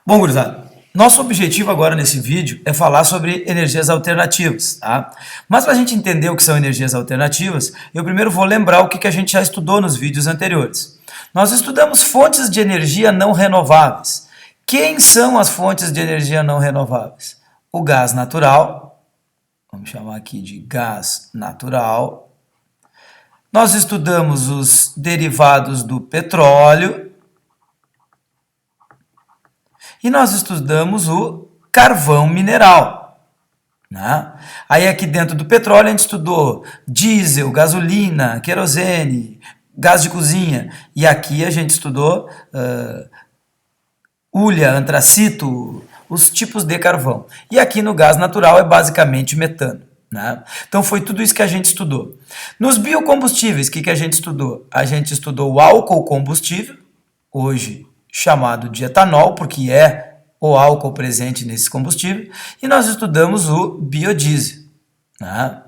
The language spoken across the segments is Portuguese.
Bom, gurizada, nosso objetivo agora nesse vídeo é falar sobre energias alternativas, tá? Mas para a gente entender o que são energias alternativas, eu primeiro vou lembrar o que a gente já estudou nos vídeos anteriores. Nós estudamos fontes de energia não renováveis. Quem são as fontes de energia não renováveis? O gás natural, vamos chamar aqui de gás natural. Nós estudamos os derivados do petróleo. E nós estudamos o carvão mineral, né? Aí aqui dentro do petróleo a gente estudou diesel, gasolina, querosene, gás de cozinha. E aqui a gente estudou hulha, antracito, os tipos de carvão. E aqui no gás natural é basicamente metano, né? Então foi tudo isso que a gente estudou. Nos biocombustíveis, o que a gente estudou? A gente estudou o álcool combustível, hoje chamado de etanol, porque é o álcool presente nesse combustível, e nós estudamos o biodiesel, né?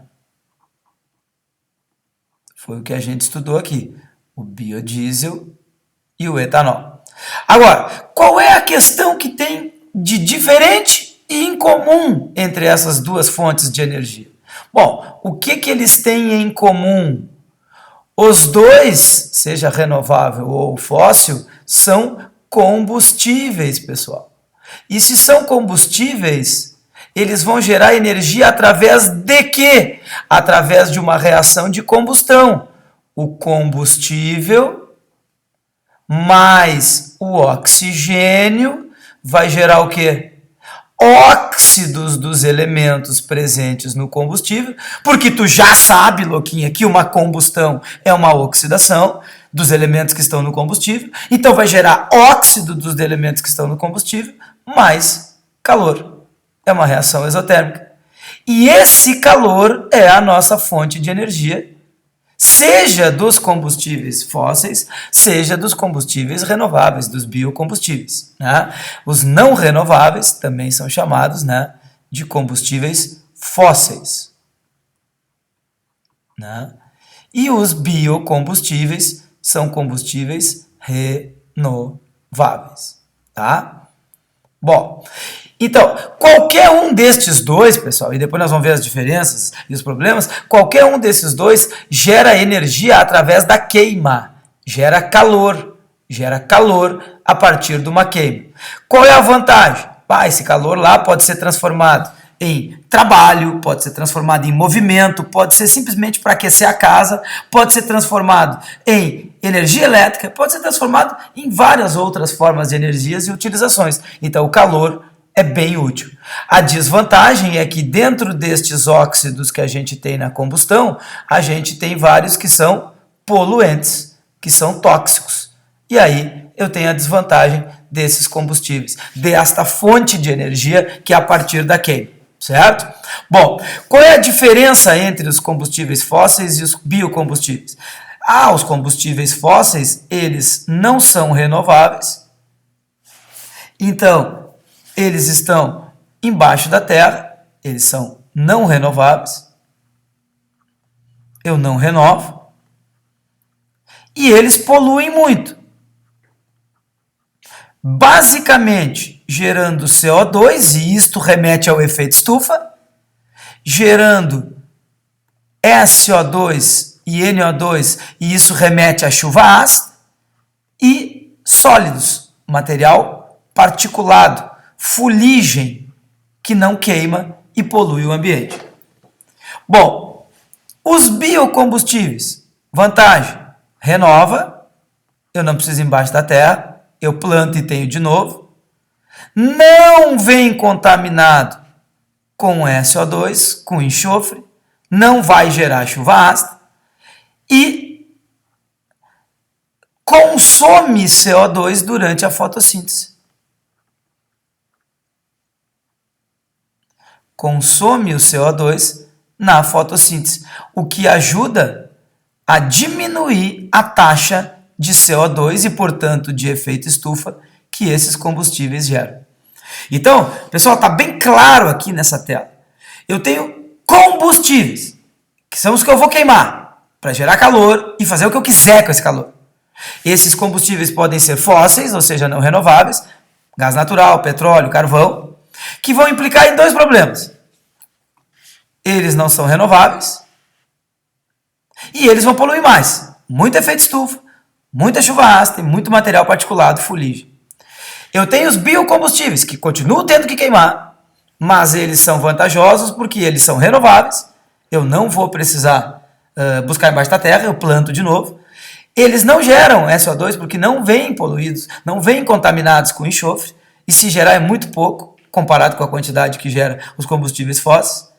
Foi o que a gente estudou aqui, o biodiesel e o etanol. Agora, qual é a questão que tem de diferente e incomum entre essas duas fontes de energia? Bom, o que eles têm em comum? Os dois, seja renovável ou fóssil, são combustíveis, pessoal. E se são combustíveis, eles vão gerar energia através de quê? Através de uma reação de combustão. O combustível mais o oxigênio vai gerar o quê? Óxidos dos elementos presentes no combustível, porque tu já sabe, Louquinha, que uma combustão é uma oxidação dos elementos que estão no combustível, então vai gerar óxido dos elementos que estão no combustível, mais calor. É uma reação exotérmica. E esse calor é a nossa fonte de energia, seja dos combustíveis fósseis, seja dos combustíveis renováveis, dos biocombustíveis, né? Os não renováveis também são chamados, né, de combustíveis fósseis, né? E os biocombustíveis são combustíveis renováveis, tá? Bom, então, qualquer um destes dois, pessoal, e depois nós vamos ver as diferenças e os problemas, qualquer um desses dois gera energia através da queima, gera calor a partir de uma queima. Qual é a vantagem? Esse calor lá pode ser transformado em trabalho, pode ser transformado em movimento, pode ser simplesmente para aquecer a casa, pode ser transformado em energia elétrica, pode ser transformado em várias outras formas de energias e utilizações. Então o calor é bem útil. A desvantagem é que dentro destes óxidos que a gente tem na combustão, a gente tem vários que são poluentes, que são tóxicos. E aí eu tenho a desvantagem desses combustíveis, desta fonte de energia que é a partir da queima, certo? Bom, qual é a diferença entre os combustíveis fósseis e os biocombustíveis? Os combustíveis fósseis, eles não são renováveis, então eles estão embaixo da terra, eles são não renováveis, eu não renovo, e eles poluem muito. Basicamente, gerando CO2, e isto remete ao efeito estufa, gerando SO2 e NO2, e isso remete à chuva ácida, e sólidos, material particulado, fuligem, que não queima e polui o ambiente. Bom, os biocombustíveis, vantagem, renova, eu não preciso ir embaixo da terra, eu planto e tenho de novo, não vem contaminado com SO2, com enxofre, não vai gerar chuva ácida e consome CO2 durante a fotossíntese. Consome o CO2 na fotossíntese, o que ajuda a diminuir a taxa de CO2 e, portanto, de efeito estufa que esses combustíveis geram. Então, pessoal, está bem claro aqui nessa tela. Eu tenho combustíveis, que são os que eu vou queimar para gerar calor e fazer o que eu quiser com esse calor. Esses combustíveis podem ser fósseis, ou seja, não renováveis, gás natural, petróleo, carvão, que vão implicar em dois problemas. Eles não são renováveis e eles vão poluir mais. Muito efeito estufa, muita chuva ácida e muito material particulado, fuligem. Eu tenho os biocombustíveis, que continuam tendo que queimar, mas eles são vantajosos porque eles são renováveis. Eu não vou precisar buscar embaixo da terra, eu planto de novo. Eles não geram SO2 porque não vêm poluídos, não vêm contaminados com enxofre, e se gerar é muito pouco, comparado com a quantidade que gera os combustíveis fósseis.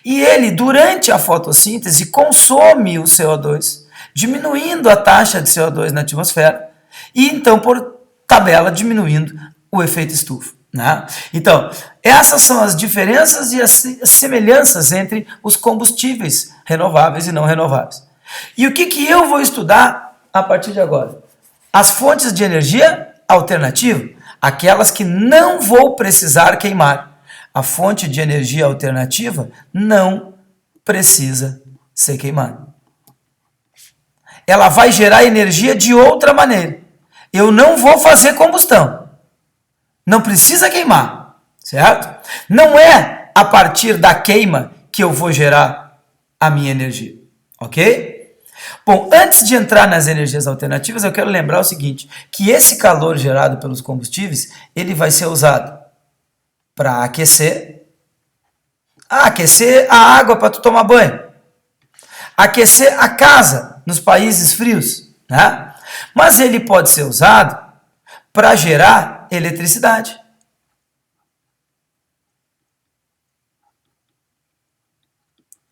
E ele, durante a fotossíntese, consome o CO2, diminuindo a taxa de CO2 na atmosfera, e então, por tabela, diminuindo o efeito estufa. Né? Então, essas são as diferenças e as semelhanças entre os combustíveis renováveis e não renováveis. E o que eu vou estudar a partir de agora? As fontes de energia alternativa, aquelas que não vou precisar queimar. A fonte de energia alternativa não precisa ser queimada. Ela vai gerar energia de outra maneira. Eu não vou fazer combustão. Não precisa queimar, certo? Não é a partir da queima que eu vou gerar a minha energia, ok? Bom, antes de entrar nas energias alternativas, eu quero lembrar o seguinte, que esse calor gerado pelos combustíveis, ele vai ser usado para aquecer a água para tu tomar banho, aquecer a casa nos países frios, né? Mas ele pode ser usado para gerar eletricidade.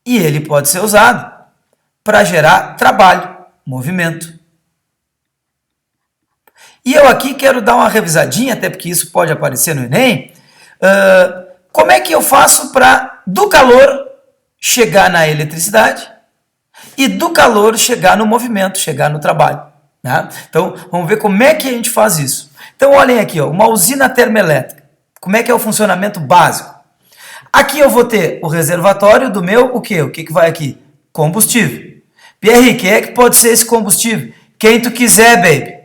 E ele pode ser usado para gerar trabalho, movimento. E eu aqui quero dar uma revisadinha, até porque isso pode aparecer no Enem. Como é que eu faço para do calor chegar na eletricidade e do calor chegar no movimento, chegar no trabalho? Né? Então, vamos ver como é que a gente faz isso. Então, olhem aqui, ó, uma usina termoelétrica. Como é que é o funcionamento básico? Aqui eu vou ter o reservatório do meu, o quê? O que vai aqui? Combustível. Pierre, quem é que pode ser esse combustível? Quem tu quiser, baby.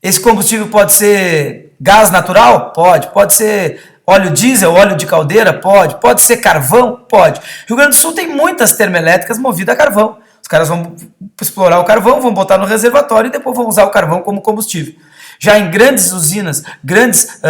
Esse combustível pode ser gás natural? Pode. Pode ser óleo diesel, óleo de caldeira? Pode. Pode ser carvão? Pode. Rio Grande do Sul tem muitas termoelétricas movidas a carvão. Os caras vão explorar o carvão, vão botar no reservatório e depois vão usar o carvão como combustível. Já em grandes usinas, grandes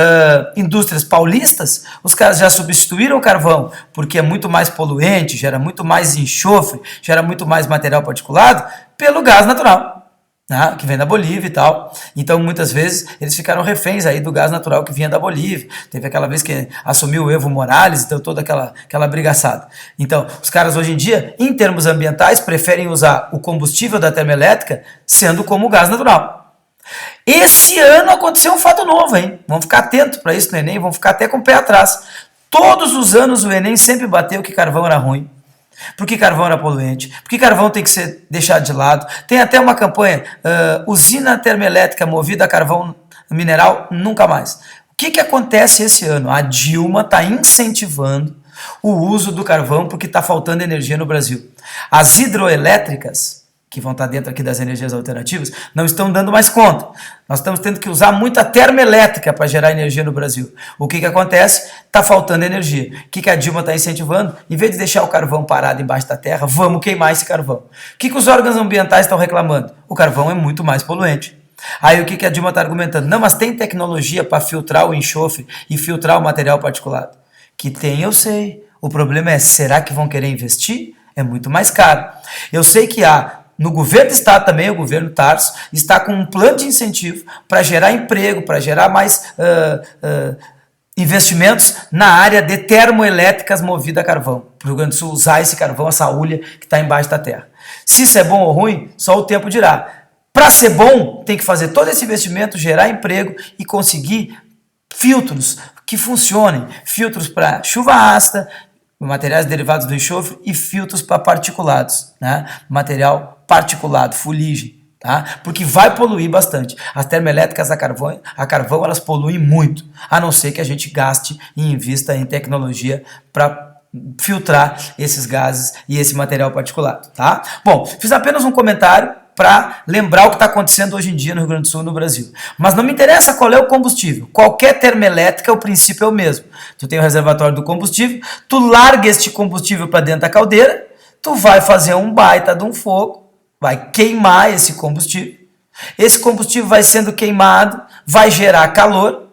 indústrias paulistas, os caras já substituíram o carvão, porque é muito mais poluente, gera muito mais enxofre, gera muito mais material particulado, pelo gás natural, né, que vem da Bolívia e tal. Então, muitas vezes, eles ficaram reféns aí do gás natural que vinha da Bolívia. Teve aquela vez que assumiu o Evo Morales, então toda aquela brigaçada. Então, os caras hoje em dia, em termos ambientais, preferem usar o combustível da termoelétrica sendo como gás natural. Esse ano aconteceu um fato novo, hein? Vamos ficar atentos para isso no Enem, vamos ficar até com o pé atrás. Todos os anos o Enem sempre bateu que carvão era ruim, porque carvão era poluente, porque carvão tem que ser deixado de lado. Tem até uma campanha, usina termoelétrica movida a carvão mineral, nunca mais. O que acontece esse ano? A Dilma está incentivando o uso do carvão porque está faltando energia no Brasil. As hidroelétricas, que vão estar dentro aqui das energias alternativas, não estão dando mais conta. Nós estamos tendo que usar muita termoelétrica para gerar energia no Brasil. O que acontece? Está faltando energia. O que a Dilma está incentivando? Em vez de deixar o carvão parado embaixo da terra, vamos queimar esse carvão. O que os órgãos ambientais estão reclamando? O carvão é muito mais poluente. Aí o que a Dilma está argumentando? Não, mas tem tecnologia para filtrar o enxofre e filtrar o material particulado. Que tem, eu sei. O problema é, será que vão querer investir? É muito mais caro. Eu sei que no governo do estado também, o governo Tarso, está com um plano de incentivo para gerar emprego, para gerar mais investimentos na área de termoelétricas movidas a carvão. Para o Rio Grande do Sul usar esse carvão, essa hulha que está embaixo da terra. Se isso é bom ou ruim, só o tempo dirá. Para ser bom, tem que fazer todo esse investimento, gerar emprego e conseguir filtros que funcionem. Filtros para chuva ácida, materiais derivados do enxofre e filtros para particulados, né? Material particulado, fuligem, tá? Porque vai poluir bastante. As termoelétricas a carvão elas poluem muito, a não ser que a gente gaste e invista em tecnologia para filtrar esses gases e esse material particulado, tá? Bom, fiz apenas um comentário para lembrar o que está acontecendo hoje em dia no Rio Grande do Sul e no Brasil. Mas não me interessa qual é o combustível. Qualquer termoelétrica, o princípio é o mesmo. Tu tem o reservatório do combustível, tu larga este combustível para dentro da caldeira, tu vai fazer um baita de um fogo, vai queimar esse combustível. Esse combustível vai sendo queimado, vai gerar calor.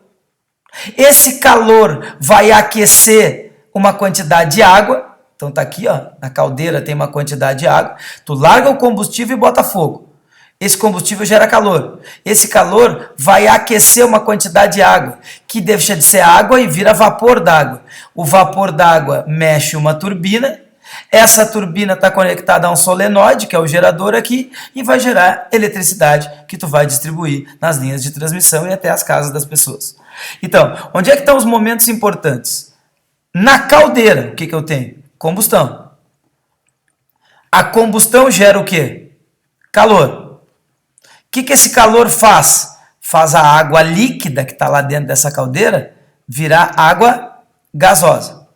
Esse calor vai aquecer uma quantidade de água. Então tá aqui, ó, na caldeira tem uma quantidade de água. Tu larga o combustível e bota fogo. Esse combustível gera calor. Esse calor vai aquecer uma quantidade de água, que deixa de ser água e vira vapor d'água. O vapor d'água mexe uma turbina. Essa turbina está conectada a um solenoide, que é o gerador aqui, e vai gerar eletricidade que tu vai distribuir nas linhas de transmissão e até as casas das pessoas. Então, onde é que estão os momentos importantes? Na caldeira, o que eu tenho? Combustão. A combustão gera o quê? Calor. O que esse calor faz? Faz a água líquida que está lá dentro dessa caldeira virar água gasosa.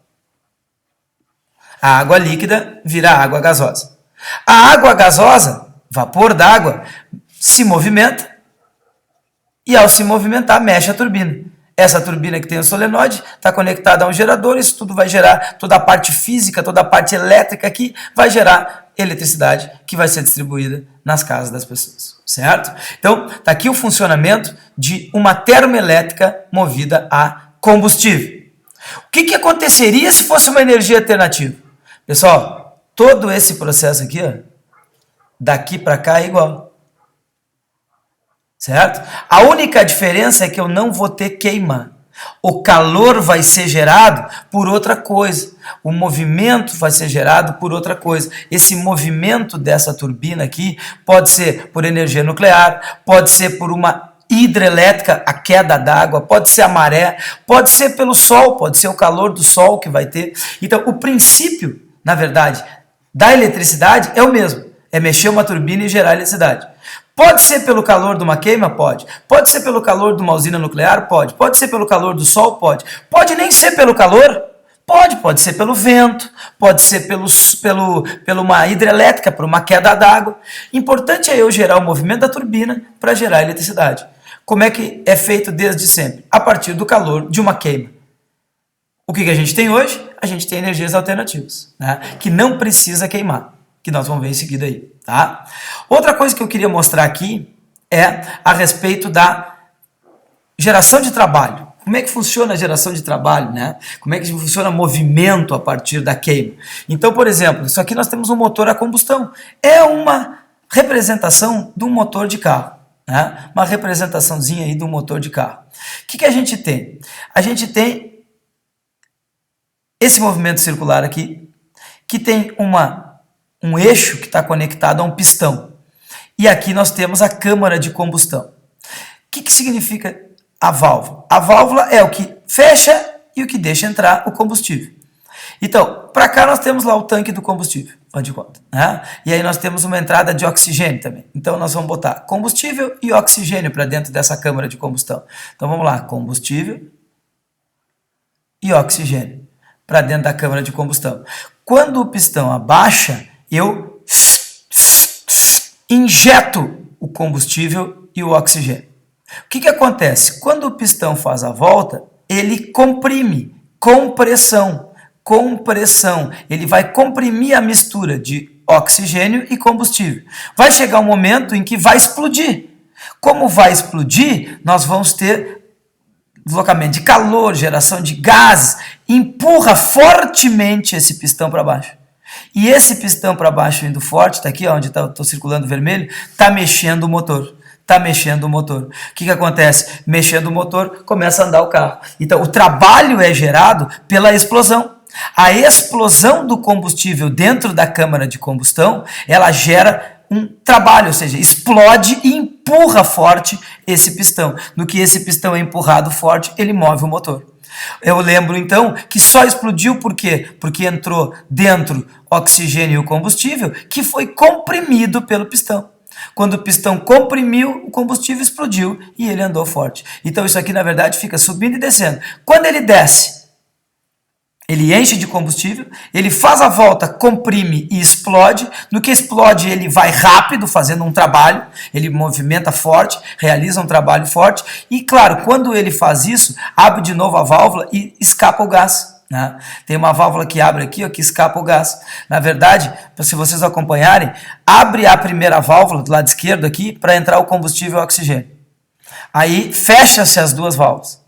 A água líquida vira água gasosa. A água gasosa, vapor d'água, se movimenta e ao se movimentar mexe a turbina. Essa turbina que tem o solenoide está conectada a um gerador, isso tudo vai gerar, toda a parte física, toda a parte elétrica aqui, vai gerar eletricidade que vai ser distribuída nas casas das pessoas, certo? Então, está aqui o funcionamento de uma termoelétrica movida a combustível. O que aconteceria se fosse uma energia alternativa? Pessoal, todo esse processo aqui, ó, daqui para cá é igual. Certo? A única diferença é que eu não vou ter queima. O calor vai ser gerado por outra coisa. O movimento vai ser gerado por outra coisa. Esse movimento dessa turbina aqui pode ser por energia nuclear, pode ser por uma hidrelétrica, a queda d'água, pode ser a maré, pode ser pelo sol, pode ser o calor do sol que vai ter. Então, o princípio, na verdade, da eletricidade é o mesmo. É mexer uma turbina e gerar eletricidade. Pode ser pelo calor de uma queima? Pode. Pode ser pelo calor de uma usina nuclear? Pode. Pode ser pelo calor do sol? Pode. Pode nem ser pelo calor? Pode. Pode ser pelo vento, pode ser pela uma hidrelétrica, por uma queda d'água. Importante é eu gerar o movimento da turbina para gerar eletricidade. Como é que é feito desde sempre? A partir do calor de uma queima. O que a gente tem hoje? A gente tem energias alternativas, né? Que não precisa queimar, que nós vamos ver em seguida aí, tá? Outra coisa que eu queria mostrar aqui é a respeito da geração de trabalho. Como é que funciona a geração de trabalho, né? Como é que funciona o movimento a partir da queima? Então, por exemplo, isso aqui nós temos um motor a combustão. É uma representação de um motor de carro, né? Uma representaçãozinha aí de um motor de carro. O que a gente tem? A gente tem esse movimento circular aqui, que tem um eixo que está conectado a um pistão. E aqui nós temos a câmara de combustão. O que significa a válvula? A válvula é o que fecha e o que deixa entrar o combustível. Então, para cá nós temos lá o tanque do combustível, faz de conta, né? E aí nós temos uma entrada de oxigênio também. Então nós vamos botar combustível e oxigênio para dentro dessa câmara de combustão. Então vamos lá, combustível e oxigênio para dentro da câmara de combustão. Quando o pistão abaixa, eu injeto o combustível e o oxigênio. O que acontece? Quando o pistão faz a volta, ele comprime, compressão. Ele vai comprimir a mistura de oxigênio e combustível. Vai chegar um momento em que vai explodir. Como vai explodir, nós vamos ter deslocamento de calor, geração de gases, empurra fortemente esse pistão para baixo. E esse pistão para baixo indo forte, está aqui onde estou circulando vermelho, está mexendo o motor. O que acontece? Mexendo o motor, começa a andar o carro. Então, o trabalho é gerado pela explosão. A explosão do combustível dentro da câmara de combustão, ela gera um trabalho, ou seja, explode e empurra forte esse pistão. No que esse pistão é empurrado forte, ele move o motor. Eu lembro então que só explodiu por quê? Porque entrou dentro oxigênio e o combustível que foi comprimido pelo pistão. Quando o pistão comprimiu, o combustível explodiu e ele andou forte. Então isso aqui na verdade fica subindo e descendo. Quando ele desce, Ele enche de combustível, ele faz a volta, comprime e explode. No que explode, ele vai rápido, fazendo um trabalho, ele movimenta forte, realiza um trabalho forte. E claro, quando ele faz isso, abre de novo a válvula e escapa o gás. Né? Tem uma válvula que abre aqui, ó, que escapa o gás. Na verdade, se vocês acompanharem, abre a primeira válvula do lado esquerdo aqui para entrar o combustível e o oxigênio. Aí fecha-se as duas válvulas.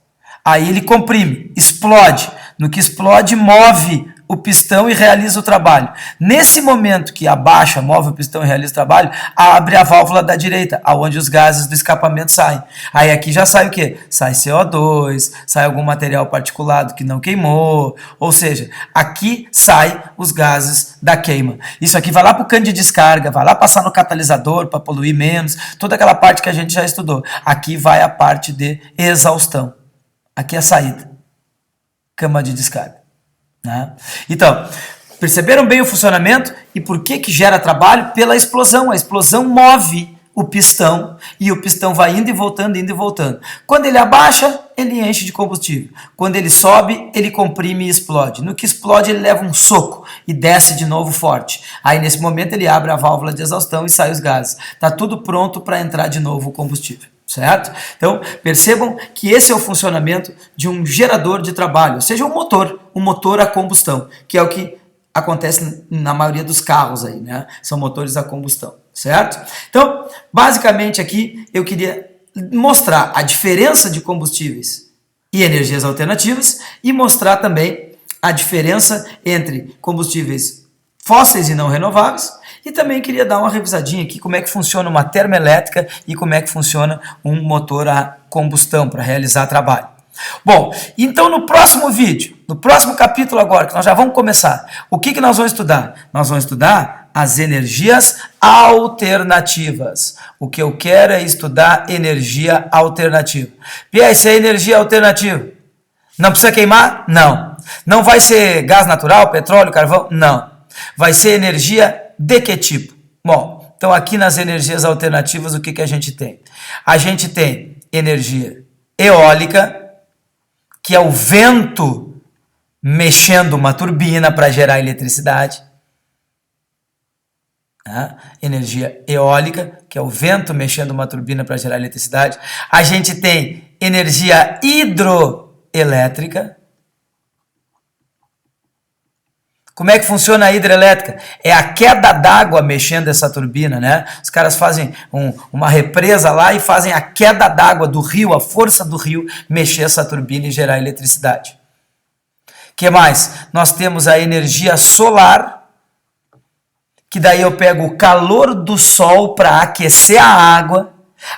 Aí ele comprime, explode. No que explode, move o pistão e realiza o trabalho. Nesse momento que abaixa, move o pistão e realiza o trabalho, abre a válvula da direita, aonde os gases do escapamento saem. Aí aqui já sai o quê? Sai CO2, sai algum material particulado que não queimou, ou seja, aqui sai os gases da queima. Isso aqui vai lá para o cano de descarga, vai lá passar no catalisador para poluir menos, toda aquela parte que a gente já estudou. Aqui vai a parte de exaustão. Aqui é a saída. Cama de descarga. Né? Então, perceberam bem o funcionamento e por que gera trabalho? Pela explosão. A explosão move o pistão e o pistão vai indo e voltando, indo e voltando. Quando ele abaixa, ele enche de combustível. Quando ele sobe, ele comprime e explode. No que explode, ele leva um soco e desce de novo forte. Aí, nesse momento, ele abre a válvula de exaustão e sai os gases. Está tudo pronto para entrar de novo o combustível. Certo? Então, percebam que esse é o funcionamento de um gerador de trabalho, ou seja, um motor a combustão, que é o que acontece na maioria dos carros aí, né? São motores a combustão, certo? Então, basicamente aqui eu queria mostrar a diferença de combustíveis e energias alternativas e mostrar também a diferença entre combustíveis fósseis e não renováveis. E também queria dar uma revisadinha aqui como é que funciona uma termoelétrica e como é que funciona um motor a combustão para realizar trabalho. Bom, então no próximo vídeo, no próximo capítulo agora, que nós já vamos começar, o que nós vamos estudar? Nós vamos estudar as energias alternativas. O que eu quero é estudar energia alternativa. Pia, se é energia alternativa, não precisa queimar? Não. Não vai ser gás natural, petróleo, carvão? Não. Vai ser energia de que tipo? Bom, então aqui nas energias alternativas o que a gente tem? A gente tem energia eólica, que é o vento mexendo uma turbina para gerar eletricidade. Energia eólica, que é o vento mexendo uma turbina para gerar eletricidade. A gente tem energia hidroelétrica. Como é que funciona a hidrelétrica? É a queda d'água mexendo essa turbina, né? Os caras fazem uma represa lá e fazem a queda d'água do rio, a força do rio, mexer essa turbina e gerar eletricidade. O que mais? Nós temos a energia solar, que daí eu pego o calor do sol para aquecer a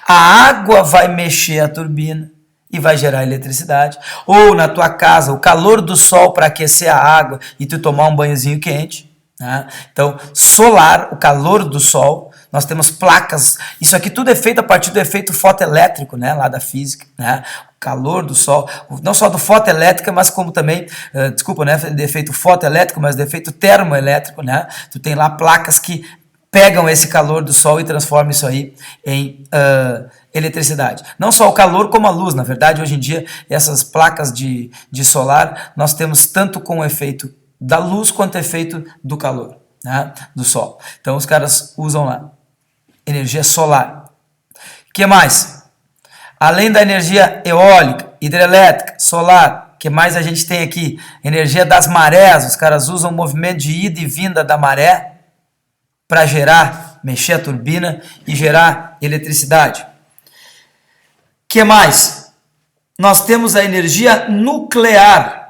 água vai mexer a turbina e vai gerar eletricidade. Ou na tua casa, o calor do sol para aquecer a água e tu tomar um banhozinho quente. Né? Então, solar, o calor do sol, nós temos placas, isso aqui tudo é feito a partir do efeito fotoelétrico, né? Lá da física, né? O calor do sol, não só do fotoelétrica, mas como também, do efeito fotoelétrico, mas do efeito termoelétrico, né? Tu tem lá placas que pegam esse calor do sol e transformam isso aí em eletricidade. Não só o calor como a luz. Na verdade, hoje em dia, essas placas de solar, nós temos tanto com o efeito da luz quanto o efeito do calor, né, do sol. Então, os caras usam lá energia solar. O que mais? Além da energia eólica, hidrelétrica, solar, o que mais a gente tem aqui? Energia das marés. Os caras usam o movimento de ida e vinda da maré para mexer a turbina e gerar eletricidade. O que mais? Nós temos a energia nuclear,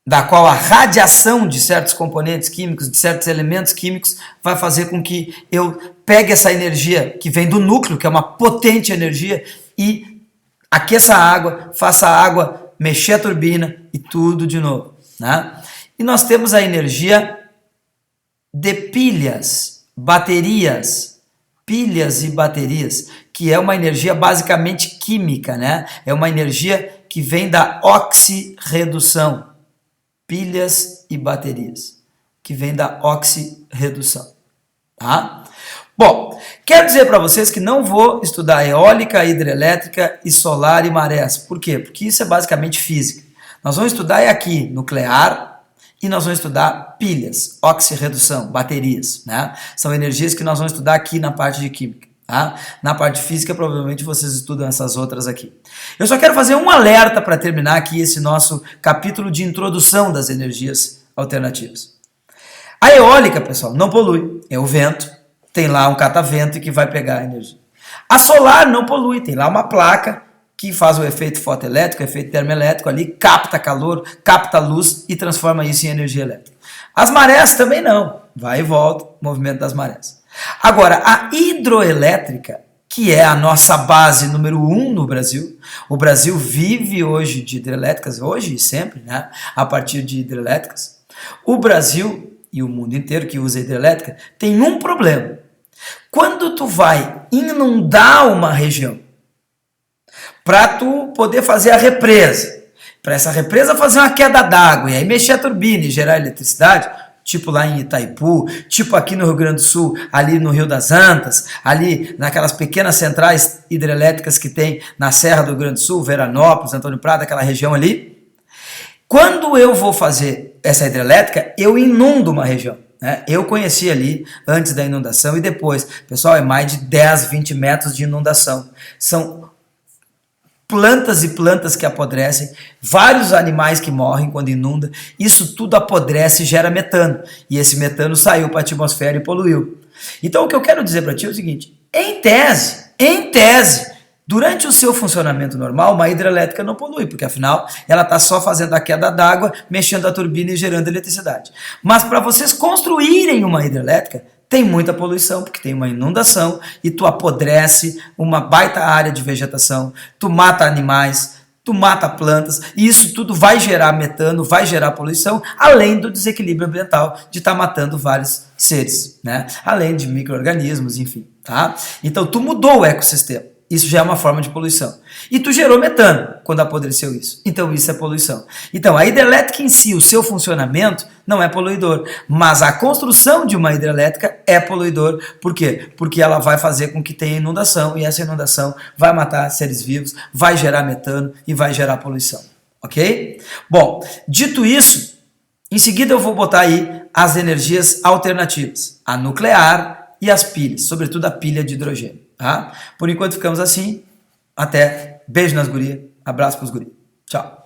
da qual a radiação de certos componentes químicos, de certos elementos químicos, vai fazer com que eu pegue essa energia que vem do núcleo, que é uma potente energia, e aqueça a água, faça a água mexer a turbina e tudo de novo. Né? E nós temos a energia de pilhas e baterias, que é uma energia basicamente química, né? É uma energia que vem da oxirredução. Pilhas e baterias, que vem da oxirredução. Tá? Bom, quero dizer para vocês que não vou estudar eólica, hidrelétrica e solar e marés. Por quê? Porque isso é basicamente física. Nós vamos estudar aqui nuclear e nós vamos estudar pilhas, oxirredução, baterias, né? São energias que nós vamos estudar aqui na parte de química. Tá? Na parte física, provavelmente vocês estudam essas outras aqui. Eu só quero fazer um alerta para terminar aqui esse nosso capítulo de introdução das energias alternativas. A eólica, pessoal, não polui, é o vento, tem lá um catavento que vai pegar a energia. A solar não polui, tem lá uma placa que faz o efeito fotoelétrico, o efeito termoelétrico ali, capta calor, capta luz e transforma isso em energia elétrica. As marés também não, vai e volta, movimento das marés. Agora, a hidroelétrica, que é a nossa base número 1 no Brasil, o Brasil vive hoje de hidrelétricas, hoje e sempre, né, a partir de hidrelétricas. O Brasil e o mundo inteiro que usa hidrelétrica tem um problema. Quando tu vai inundar uma região, para tu poder fazer a represa, para essa represa fazer uma queda d'água e aí mexer a turbina e gerar eletricidade, tipo lá em Itaipu, tipo aqui no Rio Grande do Sul, ali no Rio das Antas, ali naquelas pequenas centrais hidrelétricas que tem na Serra do Rio Grande do Sul, Veranópolis, Antônio Prado, aquela região ali. Quando eu vou fazer essa hidrelétrica, eu inundo uma região. Né? Eu conheci ali antes da inundação e depois. Pessoal, é mais de 10, 20 metros de inundação. São plantas e plantas que apodrecem, vários animais que morrem quando inunda, isso tudo apodrece e gera metano, e esse metano saiu para a atmosfera e poluiu. Então o que eu quero dizer para ti é o seguinte, em tese, durante o seu funcionamento normal, uma hidrelétrica não polui, porque afinal ela está só fazendo a queda d'água, mexendo a turbina e gerando eletricidade. Mas para vocês construírem uma hidrelétrica, tem muita poluição, porque tem uma inundação e tu apodrece uma baita área de vegetação, tu mata animais, tu mata plantas, e isso tudo vai gerar metano, vai gerar poluição, além do desequilíbrio ambiental de estar matando vários seres, né? Além de micro-organismos, enfim, tá? Então tu mudou o ecossistema. Isso já é uma forma de poluição. E tu gerou metano quando apodreceu isso. Então isso é poluição. Então a hidrelétrica em si, o seu funcionamento não é poluidor. Mas a construção de uma hidrelétrica é poluidor. Por quê? Porque ela vai fazer com que tenha inundação. E essa inundação vai matar seres vivos, vai gerar metano e vai gerar poluição. Ok? Bom, dito isso, em seguida eu vou botar aí as energias alternativas. A nuclear e as pilhas. Sobretudo a pilha de hidrogênio. Tá? Por enquanto ficamos assim. Até. Beijo nas gurias. Abraço pros gurias. Tchau.